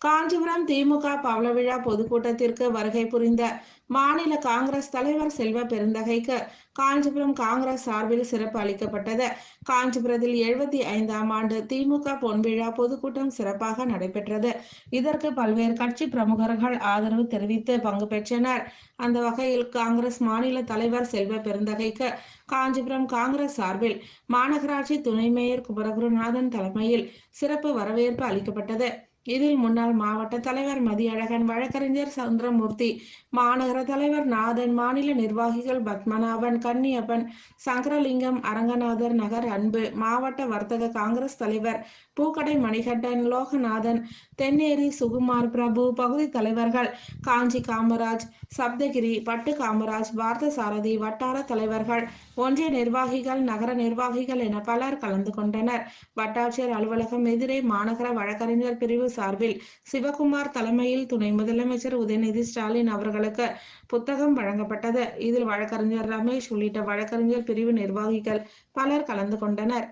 காஞ்சிபுரம் திமுக பவள விழா பொதுக்கூட்டத்திற்கு வருகை புரிந்த மாநில காங்கிரஸ் தலைவர் செல்வ பெருந்தகைக்கு காஞ்சிபுரம் காங்கிரஸ் சார்பில் சிறப்பு அளிக்கப்பட்டது. காஞ்சிபுரத்தில் 75ஆம் ஆண்டு திமுக பொன்விழா பொதுக்கூட்டம் சிறப்பாக நடைபெற்றது. இதற்கு பல்வேறு கட்சி பிரமுகர்கள் ஆதரவு தெரிவித்து பங்கு பெற்றனர். அந்த வகையில் காங்கிரஸ் மாநில தலைவர் செல்வ பெருந்தகைக்கு காஞ்சிபுரம் காங்கிரஸ் சார்பில் மாநகராட்சி துணை மேயர் குமரகுருநாதன் தலைமையில் சிறப்பு வரவேற்பு அளிக்கப்பட்டது. இதில் முன்னாள் மாவட்ட தலைவர் மதியழகன், வழக்கறிஞர் சந்திரமூர்த்தி, மாநகர தலைவர் நாதன், மாநில நிர்வாகிகள் பத்மநாபன், கன்னியப்பன், சங்கரலிங்கம், அரங்கநாதர் நகர் அன்பு, மாவட்ட வர்த்தக காங்கிரஸ் தலைவர் பூக்கடை மணிகண்டன், லோகநாதன், தென்னேரி சுகுமார், பிரபு, பகுதி தலைவர்கள் காஞ்சி காமராஜ், சப்தகிரி, பட்டு காமராஜ், பார்த்தசாரதி, வட்டார தலைவர்கள், ஒன்றிய நிர்வாகிகள், நகர நிர்வாகிகள் என பலர் கலந்து கொண்டனர். வட்டாட்சியர் அலுவலகம் எதிரே மாநகர வழக்கறிஞர் பிரிவு சார்பில் சிவகுமார் தலைமையில் துணை முதலமைச்சர் உதயநிதி ஸ்டாலின் அவர்களுக்கு புத்தகம் வழங்கப்பட்டது. இதில் வழக்கறிஞர் ரமேஷ் உள்ளிட்ட வழக்கறிஞர் பிரிவு நிர்வாகிகள் பலர் கலந்து கொண்டனர்.